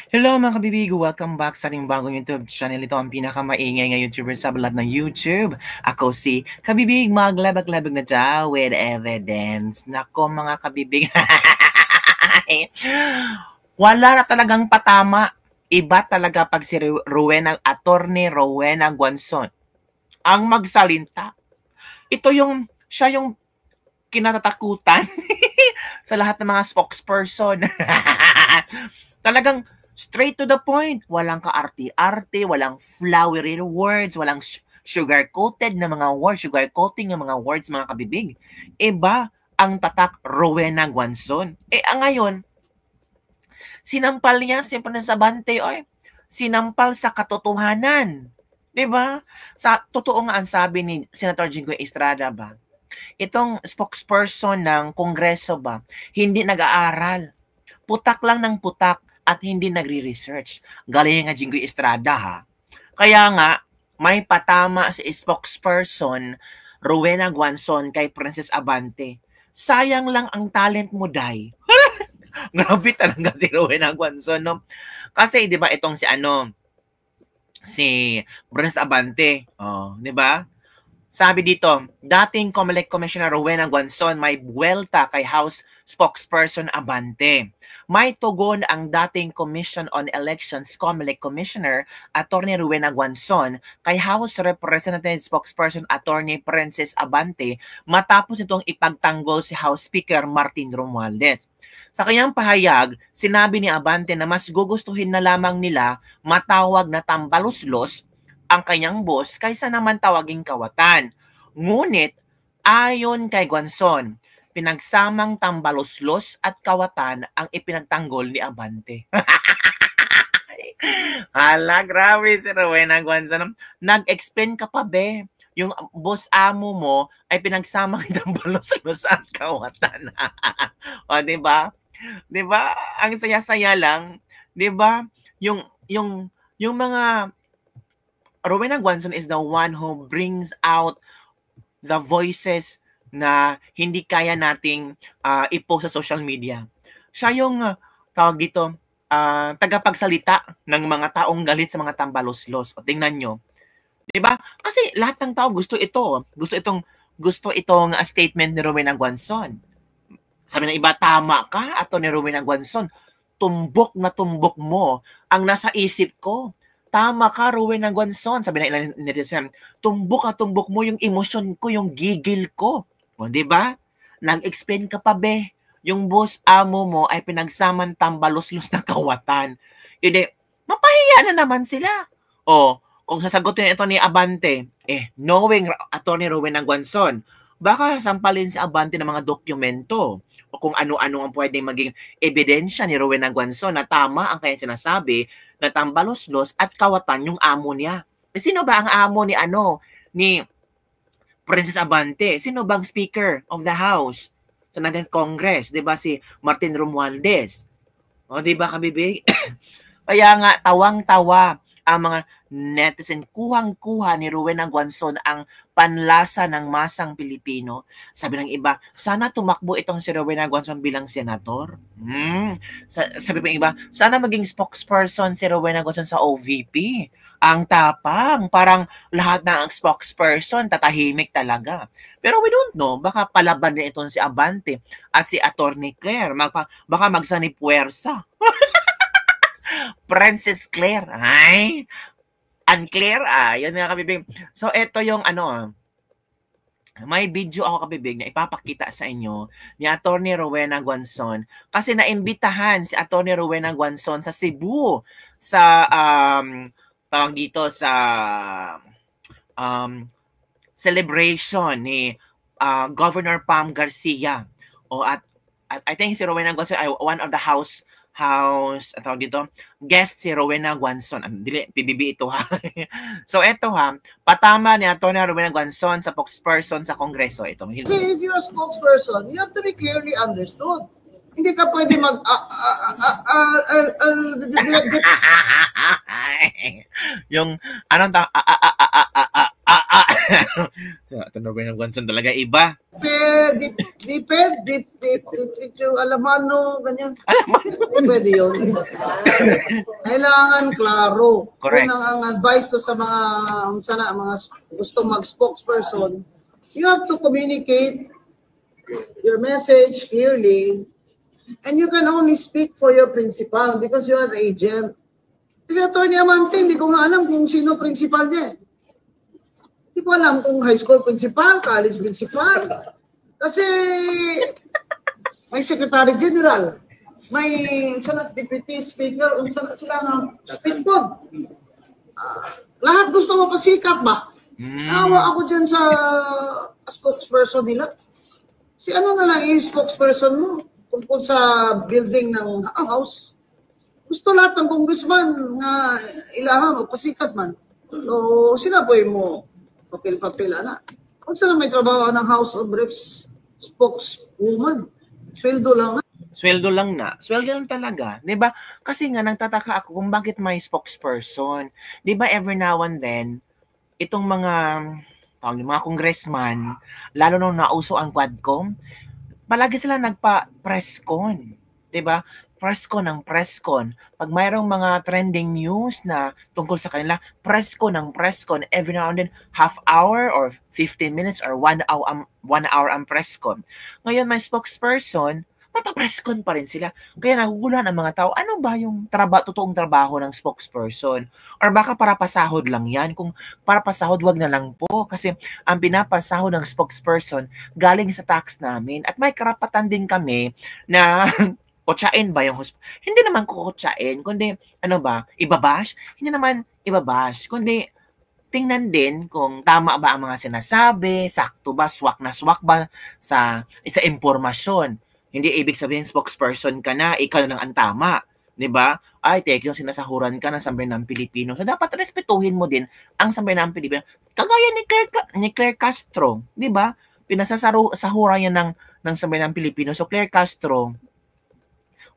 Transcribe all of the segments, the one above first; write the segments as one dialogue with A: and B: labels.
A: Hello mga kabibig! Welcome back sa ating bagong YouTube channel. Ito ang pinakamaingay nga YouTuber sa balat ng YouTube. Ako si Kabibig, maglabag-labag na daw with evidence. Nako mga kabibig. Wala na talagang patama. Iba talaga pag si Attorney Rowena Guanzon ang magsalita. Siya yung kinatatakutan sa lahat ng mga spokesperson. Talagang straight to the point. Walang ka-arte-arte, walang flowery words, walang sugar-coated na mga words, sugar-coating na mga words, mga kabibig. Iba ang tatak Rowena Guanzon. Ngayon, sinampal niya, siyempre na sa bante, sinampal sa katotohanan. Diba? Sa totoo nga ang sabi ni Senator Jinggoy Estrada ba, itong spokesperson ng Kongreso ba, hindi nag-aaral. Putak lang ng putak at hindi nagre-research. Galing nga Jinggoy Estrada ha. Kaya nga, may patama si spokesperson Rowena Guanzon kay Princess Abante. Sayang lang ang talent mo, Day. Grabe talaga si Rowena Guanzon, no? Kasi, di ba, itong si Princess Abante, di ba? Sabi dito, dating COMELEC Commissioner Rowena Guanzon may buwelta kay House Spokesperson Abante. May tugon ang dating Commission on Elections COMELEC Commissioner Attorney Rowena Guanzon kay House Representative Spokesperson Attorney Princess Abante matapos itong ipagtanggol si House Speaker Martin Romualdez. Sa kanyang pahayag, sinabi ni Abante na mas gugustuhin na lamang nila matawag na tambaluslos ang kanyang boss kaysa naman tawaging kawatan. Ngunit, ayon kay Guanzon, pinagsamang tambaluslos at kawatan ang ipinagtanggol ni Abante. Hala, grabe si Rowena Guanzon. Nag-explain ka pa, be. Yung boss amo mo ay pinagsamang tambaluslos at kawatan. O, diba? Diba? Ang saya-saya lang. Diba? Yung mga Rowena Guanzon is the one who brings out the voices na hindi kaya nating i-post sa social media. Siya yung tawag dito, tagapagsalita ng mga taong galit sa mga tambaluslos. O tingnan nyo. 'Di ba? Kasi lahat ng tao gusto itong statement ni Rowena Guanzon. Sabi ng iba, tama ka, ato ni Rowena Guanzon. Tumbok na tumbok mo ang nasa isip ko. Tama ka, Rowena Guanzon. Sabi na ilan netizen, tumbok na tumbok mo yung emosyon ko, yung gigil ko. O, di ba? Nag-explain ka pa, be. Yung boss amo mo ay pinagsaman tambalos-los na kawatan. Hindi, mapahiya na naman sila. O, kung sasagutin ito ni Abante, knowing Attorney Rowena Guanzon, baka sampalin si Abante ng mga dokumento o kung ano-ano ang pwedeng maging ebidensya ni Rowena Guanzon na tama ang kanyang sinasabi na tambalos-los at kawatan yung amo niya. Sino ba ang amo ni Princess Abante? Sino bang Speaker of the House sa natin Congress? 'Di ba si Martin Romualdez? O 'di ba kabibig? Kaya nga tawang-tawa ang mga netizen, kuhang-kuha ni Rowena Guanzon ang panlasa ng masang Pilipino. Sabi ng iba, sana tumakbo itong si Rowena Guanzon bilang senator. Sabi pa ng iba, sana maging spokesperson si Rowena Guanzon sa OVP. Ang tapang, parang lahat ng spokesperson tatahimik talaga. Pero we don't know, baka palaban din itong si Abante at si Attorney Claire. Baka magsanib puwersa. Princess Claire. Ay, unclear yun nga kabibig. So, ito yung may video ako kabibig na ipapakita sa inyo ni Attorney Rowena Guanzon kasi naimbitahan si Attorney Rowena Guanzon sa Cebu sa tawag dito sa celebration ni Governor Pam Garcia. At I think si Rowena Guanzon ay one of the house tawag dito, guest si Rowena Guanzon. Dili, PBB ito ha. So eto ha, patama ni Atty. Rowena Guanzon sa spokesperson sa Kongreso. Ito.
B: Kasi if you're a spokesperson, you have to be clearly understood. Hindi ka pwede mag
A: yung Ito na Rowena Guanzon talaga iba.
B: Depende, alamano, ganyan. Pwede yun. Kailangan klaro.
A: Correct.
B: Kung ang advice ko sa mga gusto mag-spokesperson, you have to communicate your message clearly, and you can only speak for your principal because you are the agent. Kasi Atty. Amante, hindi ko nga alam kung sino principal niya. Hindi ko alam kung high school principal, college principal. Kasi may secretary general, may deputy speaker, sila ng speaker. Lahat gusto mapasikat ba? Awa ako dyan sa spokesperson nila. Si ano na lang yung spokesperson mo tungkol sa building ng house. Gusto lahat ng congressman nga ilaha magpasikat man. So sila po mo papel-papel ana. Kung saan may trabaho ng House of Reps spokeswoman, sweldo lang na.
A: Sweldo lang na. Sweldo lang talaga. 'Di ba? Kasi nga nagtataka ako kung bakit may spokesperson. 'Di ba every now and then itong mga congressman, lalo nung nauso ang Quadcom, palagi sila nagpa-press con. 'Di ba? Press con. Pag mayroong mga trending news na tungkol sa kanila, press con every now and then, half hour or 15 minutes or 1 hour ang press con. Ngayon may spokesperson, mata-press con pa rin sila. Kaya naguguluhan ang mga tao, ano ba yung totoong trabaho ng spokesperson? Or baka para pasahod lang yan? Kung para pasahod, wag na lang po. Kasi ang pinapasahod ng spokesperson galing sa tax namin. At may karapatan din kami na kutsain ba yung hindi naman kukutsain, kundi ibabash? Hindi naman ibabash, kundi tingnan din kung tama ba ang mga sinasabi, sakto ba, swak ba sa impormasyon. Hindi ibig sabihin spokesperson ka na, ikaw lang ang tama. 'Di ba? Ay, yung sinasahuran ka ng sambayanang Pilipino. So dapat respetuhin mo din ang sambayanang Pilipino. Kagaya ni Claire Castro, 'di ba? Pinasasahuran niya ng sambayanang Pilipino. So Claire Castro,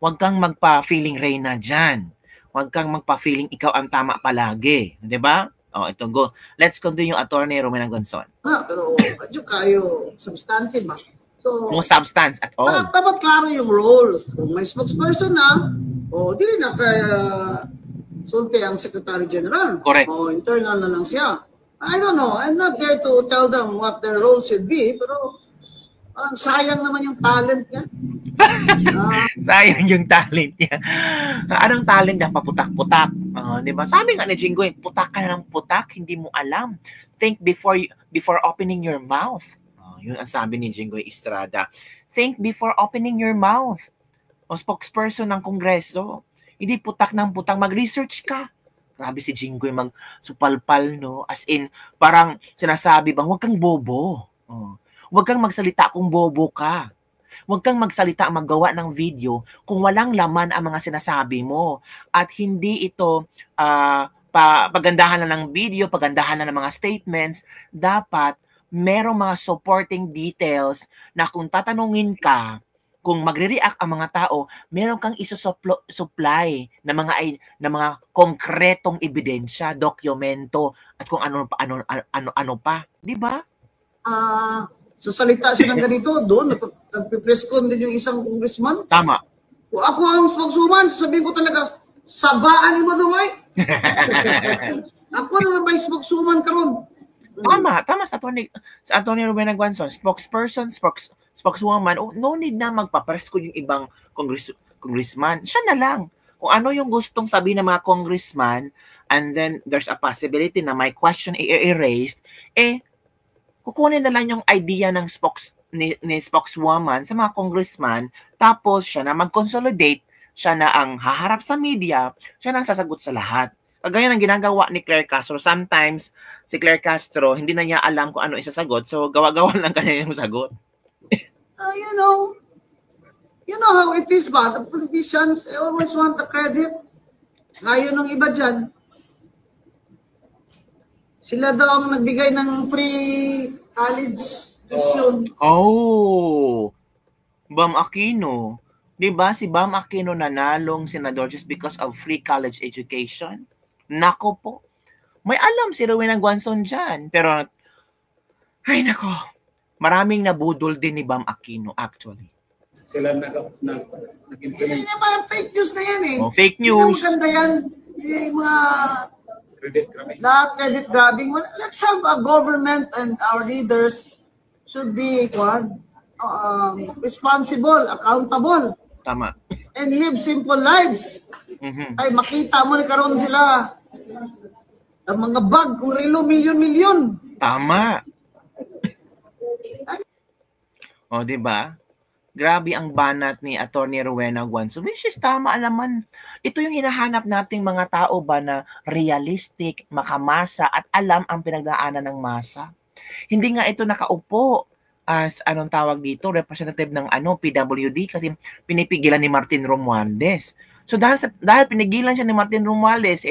A: huwag kang magpa-feeling Reyna dyan. Huwag kang magpa-feeling ikaw ang tama palagi. Di ba? Ito, go. Let's continue, Atty. Rowena Guanzon.
B: Pero medyo kayo substantive ba? So,
A: no substance at all.
B: Dapat klaro yung role. Kung may spokesperson na, dili na kaya sulti ang Secretary General.
A: Correct.
B: Internal na lang siya. I don't know. I'm not there to tell them what their role should be, pero sayang naman yung talent niya.
A: Sayang yung talent niya. Anong talent niya? Paputak-putak. Di ba? Sabi nga ni Jinggoy, putak ka na ng putak, hindi mo alam. Think before opening your mouth. Yun ang sabi ni Jinggoy Estrada. Think before opening your mouth. O spokesperson ng Kongreso. Hindi putak ng putak. Mag-research ka. Grabe si Jinggoy magsupalpal, no? As in, parang sinasabi bang, huwag kang bobo. Huwag kang magsalita kung bobo ka. Huwag kang magsalita, maggawa ng video kung walang laman ang mga sinasabi mo. At hindi ito pagandahan na ng video, pagandahan na ng mga statements. Dapat merong mga supporting details na kung tatanungin ka, kung magre-react ang mga tao, meron kang isusupply na mga konkretong ebidensya, dokumento, at kung ano pa. Di ba?
B: Sasalita siya ng ganito, doon, nagpipress con din yung isang congressman.
A: Tama.
B: Kung ako ang spokeswoman, sabihin ko talaga, sabaan ni mo dumay. Ako na may spokeswoman karon.
A: Tama sa Atty. Rowena Guanzon, spokeswoman, no need na magpapress ko yung ibang congressman. Siya na lang. Kung ano yung gustong sabihin ng mga congressman, and then there's a possibility na may question i-erased, kukunin na lang yung idea ng ni spokeswoman sa mga congressman, tapos siya na mag-consolidate, siya na ang haharap sa media, siya na ang sasagot sa lahat. Kagaya ng ginagawa ni Claire Castro. Sometimes, si Claire Castro, hindi na niya alam kung ano isasagot, so gawa-gawa lang kanya yung sagot.
B: You know how it is ba? The politicians always want the credit. Ngayon ng iba dyan, sila daw ang nagbigay ng free college tuition.
A: Bam Aquino. Diba si Bam Aquino nanalong senador just because of free college education? Nako po. May alam si Rowena Guanzon dyan. Pero Ay, nako. Maraming nabudol din ni Bam Aquino, actually.
B: Sila nag-implement. Fake news na yan eh.
A: Oh, fake
B: Hindi na
A: news.
B: maganda yan. Yung mga credit grabbing. Let's have a government and our leaders should be responsible, accountable.
A: Tama.
B: And live simple lives. Ay, makita mo na karon sila. Ang mga bag, kung relo, milyon-milyon.
A: Tama. O, diba? Grabe ang banat ni Atty. Rowena Guanzon, which is tama naman. Ito yung hinahanap nating mga tao ba na realistic, makamasa, at alam ang pinagdaanan ng masa. Hindi nga ito nakaupo as anong tawag dito, representative ng PWD kasi pinipigilan ni Martin Romualdez. So dahil pinigilan siya ni Martin Romualdez,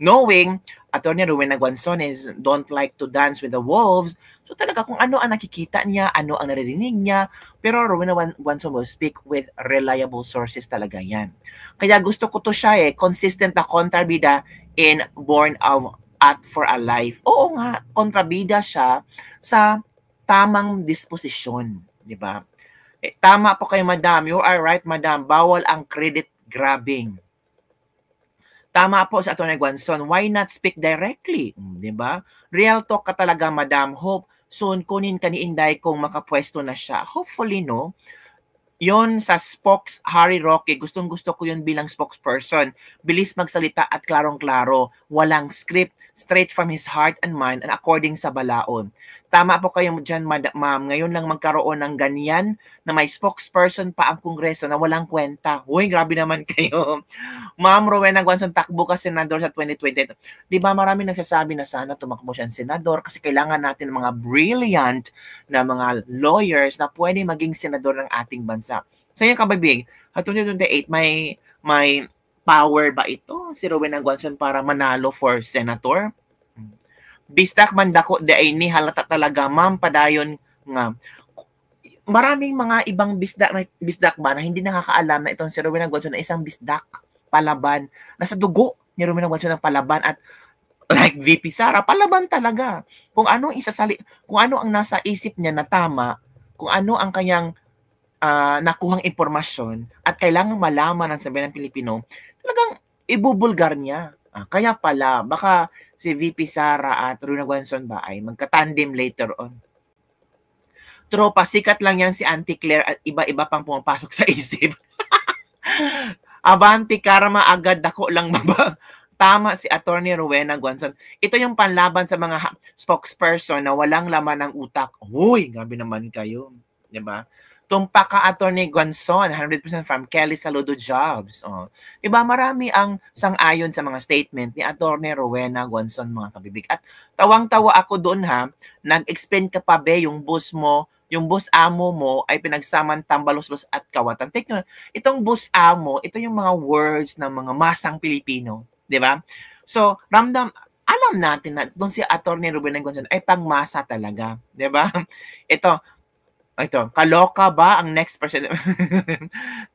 A: knowing Atty. Rowena Guanzon don't like to dance with the wolves, so talaga kung ano ang nakikita niya, ano ang naririnig niya, pero Rowena Guanzon will speak with reliable sources talaga yan. Kaya gusto ko to siya consistent na kontrabida in Born at for a Life. Oo nga, kontrabida siya sa tamang disposisyon, di ba? Tama po kayo, madam. You are right, madam. Bawal ang credit grabbing. Tama po sa Atty. Guanzon. Why not speak directly? Di ba? Real talk ka talaga, madam. Hope soon kunin ka ni Inday kung makapwesto na siya. Hopefully, no? Yon sa spokes, Harry Roque, gustong-gusto ko yun bilang spokesperson. Bilis magsalita at klarong-klaro. Walang script, straight from his heart and mind and according sa balaod. Tama po kayo dyan, ma'am. Ngayon lang magkaroon ng ganyan na may spokesperson pa ang Kongreso na walang kwenta. Uy, grabe naman kayo. Ma'am Rowena Guanzon, takbo ka senador sa 2020. Di ba marami nagsasabi na sana tumakbo siya senador kasi kailangan natin ng mga brilliant na mga lawyers na pwede maging senador ng ating bansa. Sa iyo, kababig, at 2028, may power ba ito si Rowena Guanzon para manalo for senator? Bistak man dako de ay ni halata talaga, ma'am, padayon nga. Maraming mga ibang bisdak ba na hindi nakakaalam na itong si Rowena Guanzon na isang bisdak, palaban. Nasa dugo ni Rowena Guanzon ng palaban at like VP Sara, palaban talaga. Kung ano ang nasa isip niya na tama, kung ano ang kanyang nakuhang impormasyon at kailangang malaman ng sabihan ng Pilipino, talagang ibubulgar niya. Kaya pala, baka si VP Sara at Rowena Guanzon ba ay magka-tandem later on. Tropa, sikat lang yan si Auntie Claire at iba-iba pang pumapasok sa isip. Abanti, karma agad, dako lang baba. Tama si Atty. Rowena Guanzon. Ito yung panlaban sa mga spokesperson na walang laman ng utak. Uy, gabi naman kayo. Diba? Tumpak ka, Atty. Guanzon, 100% from Kelly Saludo Jobs. Diba, marami ang sang-ayon sa mga statement ni Atty. Rowena Guanzon, mga kabibig. At tawang-tawa ako doon, ha. Nag-explain ka pa, be, yung boss mo, yung boss amo mo ay pinagsaman Tambaluslos at Kawatan. Take nyo, itong boss amo, ito yung mga words ng mga masang Pilipino. Diba? So, alam natin na doon si Atty. Rowena Guanzon ay pangmasa talaga. Diba? Ito, kaloka ba ang next president?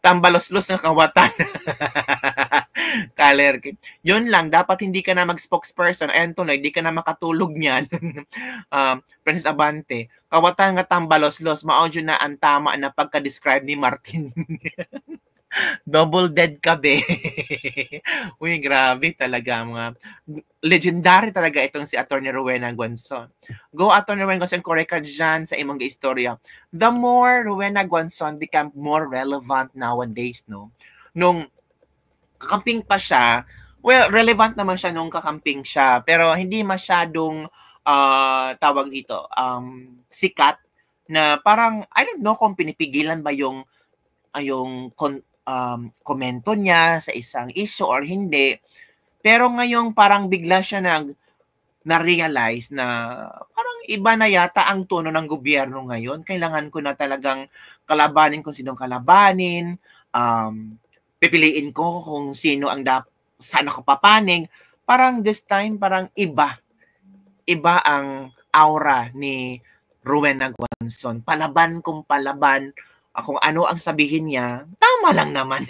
A: Tambaluslos ng Kawatan. Kalerkin. Yun lang, dapat hindi ka na mag-spokesperson. Ayan to, hindi ka na makatulog niyan. Princess Abante. Kawatan nga tambaluslos, maudyo na ang tama na pagka-describe ni Martin. Double dead ka, be. Uy, grabe talaga. Mga legendary talaga itong si Atty. Rowena Guanzon. Go, Atty. Rowena Guanzon, correct ka dyan sa imong istorya. The more Rowena Guanzon become more relevant nowadays, no? Nung kakamping pa siya, well, relevant naman siya nung kakamping siya, pero hindi masyadong tawag dito, sikat na parang, I don't know kung pinipigilan ba yung komento niya sa isang issue or hindi. Pero ngayong parang bigla siya na-realize na parang iba na yata ang tono ng gobyerno ngayon. Kailangan ko na talagang kalabanin kung sinong kalabanin. Pipiliin ko kung sino ang saan ako papaning. Parang this time, parang iba ang aura ni Rowena Guanzon. Palaban kung palaban. Kung ano ang sabihin niya, tama lang naman.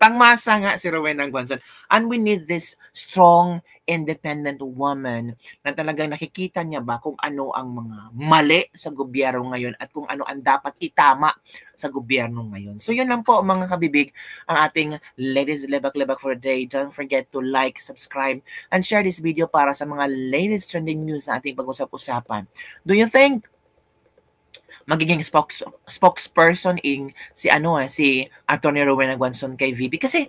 A: Pangmasa nga si Rowena Guanzon. And we need this strong, independent woman na talagang nakikita niya ba kung ano ang mga mali sa gobyerno ngayon at kung ano ang dapat itama sa gobyerno ngayon. So yun lang po mga kabibig ang ating Ladies Lebak-Lebak for the day. Don't forget to like, subscribe, and share this video para sa mga latest trending news na ating pag-usap-usapan. Do you think magiging spokesperson si Atty. Rowena Guanzon kay VP? Kasi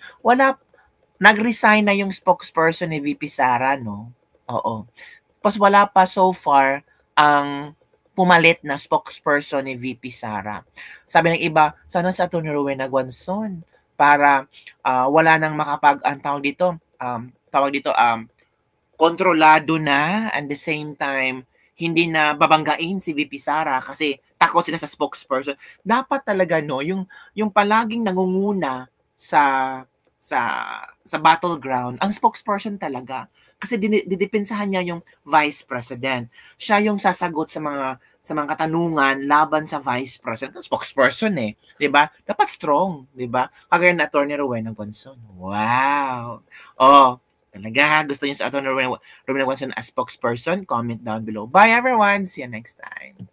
A: nag-resign na yung spokesperson ni VP Sara, no? Oo. Tapos wala pa so far ang pumalit na spokesperson ni VP Sara. Sabi ng iba, sana sa Atty. Rowena Guanzon para wala nang kontrolado na, and the same time hindi na babanggain si VP Sara kasi takot sila sa spokesperson. Dapat talaga yung palaging nangunguna sa battleground ang spokesperson talaga. Kasi didepensahan niya yung vice president. Siya yung sasagot sa mga katanungan laban sa vice president. Spokesperson 'di ba? Dapat strong, 'di ba? Kagaya na Atty. Rowena Guanzon. Wow. Talaga, gusto niyo sa Atty. Rowena Guanzon as spokesperson? Comment down below. Bye everyone! See you next time.